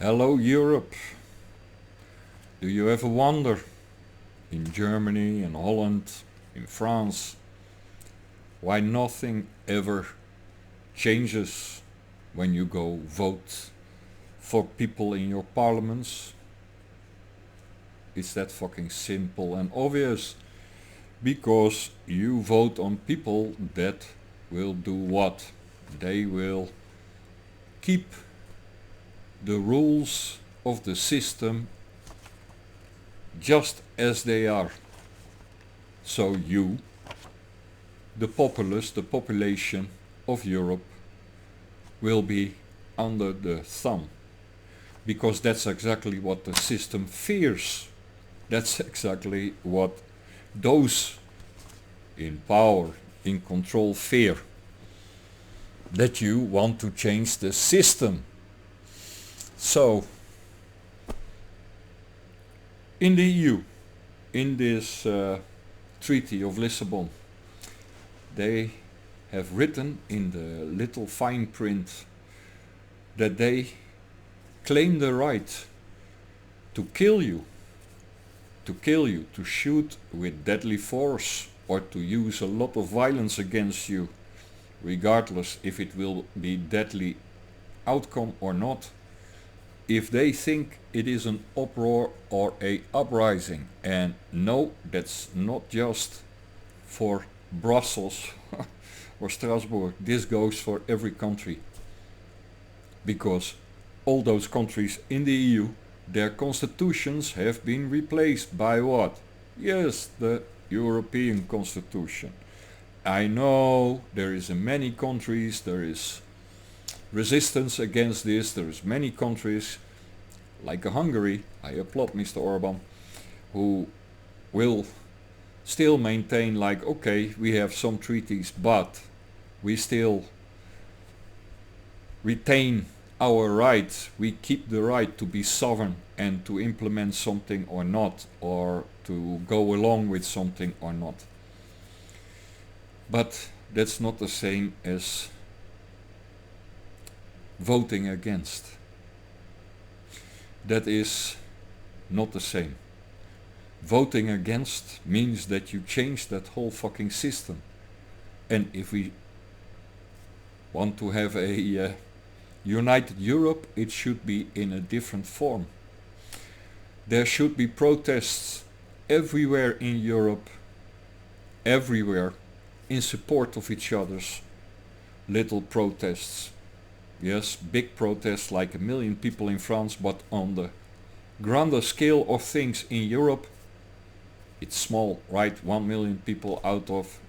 Hello Europe. Do you ever wonder, in Germany, in Holland, in France, why nothing ever changes when you go vote for people in your parliaments? It's that fucking simple and obvious. Because you vote on people that will do what? They will keep the rules of the system just as they are. So you, the populace, the population of Europe, will be under the thumb. Because that's exactly what the system fears. That's exactly what those in power, in control fear. That you want to change the system. So, in the EU, in this Treaty of Lisbon, they have written in the little fine print that they claim the right to kill you, to shoot with deadly force, or to use a lot of violence against you, regardless if it will be deadly outcome or not, if they think it is an uproar or a uprising. And no, that's not just for Brussels or Strasbourg. This goes for every country, because all those countries in the EU, their constitutions have been replaced by what? Yes, the European Constitution. I know there is in many countries there is resistance against this. There is many countries like Hungary, I applaud Mr. Orban, who will still maintain like, okay, we have some treaties, but we still retain our rights. We keep the right to be sovereign and to implement something or not, or to go along with something or not. But that's not the same as voting against. That is not the same. Voting against means that you change that whole fucking system. And if we want to have a united Europe, it should be in a different form. There should be protests everywhere in Europe, everywhere, in support of each other's little protests. Yes, big protests like 1 million people in France, but on the grander scale of things in Europe, it's small, right? 1 million people out of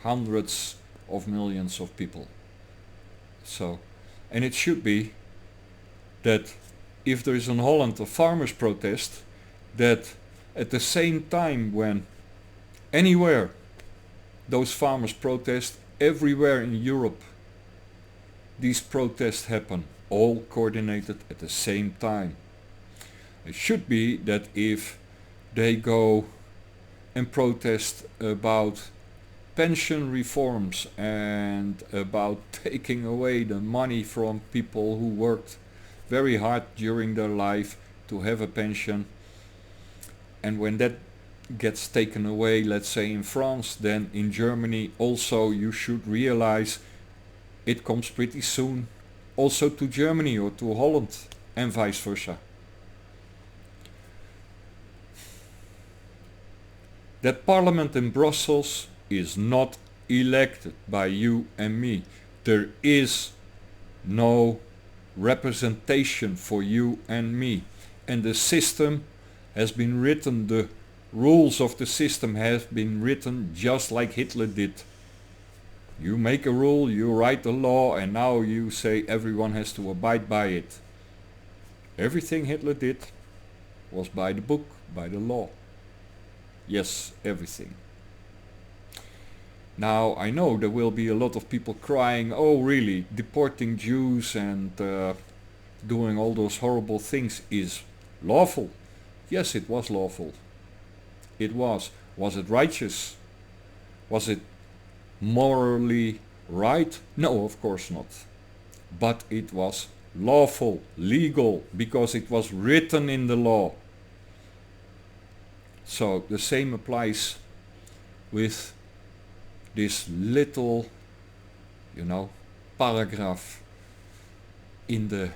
hundreds of millions of people. So, and it should be that if there is in Holland a farmers' protest, that at the same time when anywhere those farmers protest, everywhere in Europe these protests happen, all coordinated at the same time. It should be that if they go and protest about pension reforms and about taking away the money from people who worked very hard during their life to have a pension, and when that gets taken away, let's say in France, then in Germany also you should realize it comes pretty soon also to Germany or to Holland, and vice versa. That parliament in Brussels is not elected by you and me. There is no representation for you and me. And the system has been written, the rules of the system have been written just like Hitler did. You make a rule, you write a law, and now you say everyone has to abide by it. Everything Hitler did was by the book, by the law. Yes, everything. Now I know there will be a lot of people crying, oh really, deporting Jews and doing all those horrible things is lawful. Yes, it was lawful. It was. Was it righteous? Was it morally right? No, of course not. But it was lawful, legal, because it was written in the law. So the same applies with this little, paragraph in the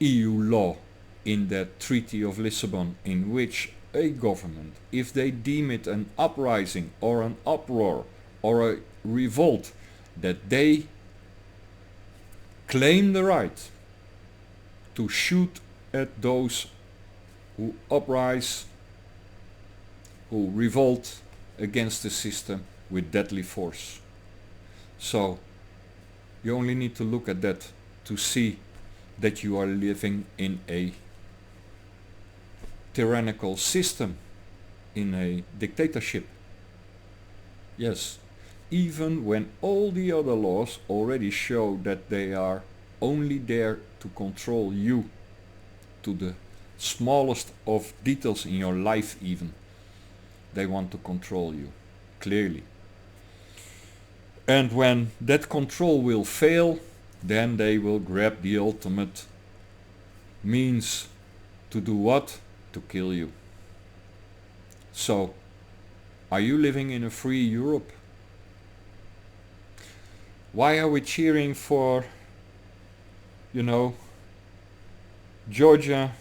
EU law, in that Treaty of Lisbon, in which a government, if they deem it an uprising or an uproar or a revolt, that they claim the right to shoot at those who uprise, who revolt against the system with deadly force. So you only need to look at that to see that you are living in a tyrannical system, in a dictatorship. Yes, even when all the other laws already show that they are only there to control you to the smallest of details in your life even. They want to control you, clearly. And when that control will fail, then they will grab the ultimate means to do what? To kill you. So, are you living in a free Europe? Why are we cheering for, Georgia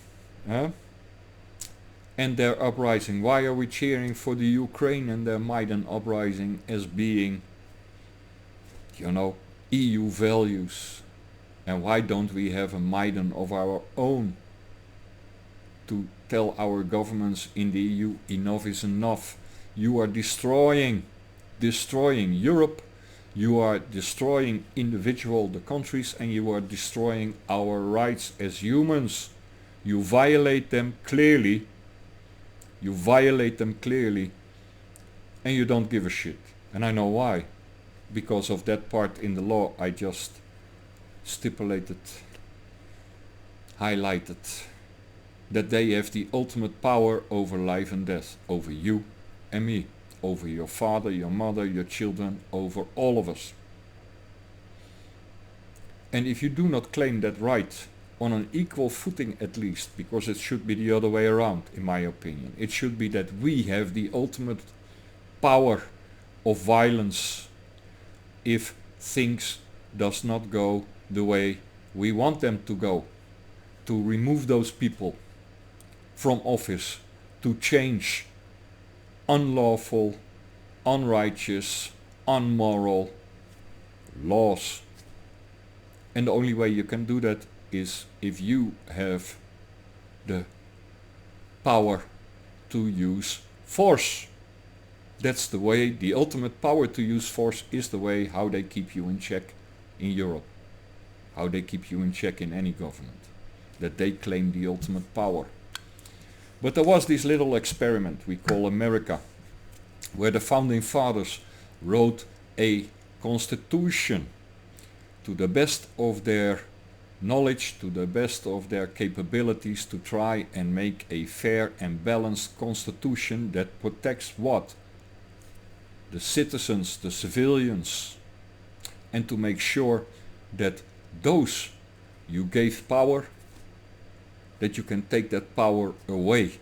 and their uprising? Why are we cheering for the Ukraine and their MAIDAN uprising as being, EU values? And why don't we have a MAIDAN of our own to tell our governments in the EU, enough is enough? You are destroying Europe, you are destroying the countries, and you are destroying our rights as humans. You violate them clearly, and you don't give a shit. And I know why. Because of that part in the law I just stipulated, highlighted, that they have the ultimate power over life and death, over you and me, over your father, your mother, your children, over all of us. And if you do not claim that right on an equal footing at least, because it should be the other way around in my opinion, it should be that we have the ultimate power of violence if things does not go the way we want them to go, to remove those people from office, to change unlawful, unrighteous, unmoral laws. And the only way you can do that is if you have the power to use force. That's the way, the ultimate power to use force is the way how they keep you in check in Europe, how they keep you in check in any government, that they claim the ultimate power. But there was this little experiment we call America, where the founding fathers wrote a constitution to the best of their knowledge, to the best of their capabilities, to try and make a fair and balanced constitution that protects what? The citizens, the civilians, and to make sure that those you gave power, that you can take that power away.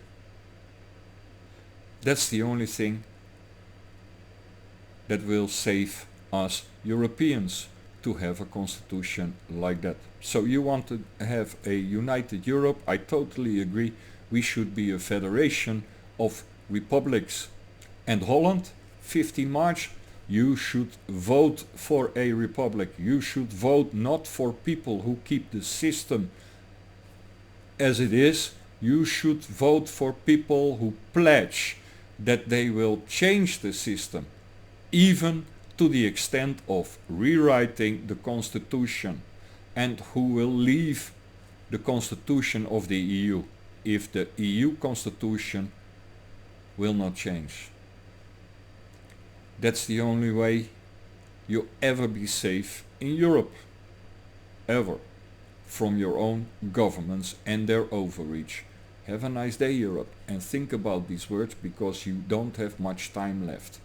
That's the only thing that will save us Europeans, to have a constitution like that. So you want to have a united Europe? I totally agree. We should be a federation of republics. And Holland, 15 March, you should vote for a republic. You should vote not for people who keep the system as it is. You should vote for people who pledge that they will change the system, even to the extent of rewriting the constitution, and who will leave the constitution of the EU if the EU constitution will not change. That's the only way you'll ever be safe in Europe, ever, from your own governments and their overreach. Have a nice day, Europe, and think about these words, because you don't have much time left.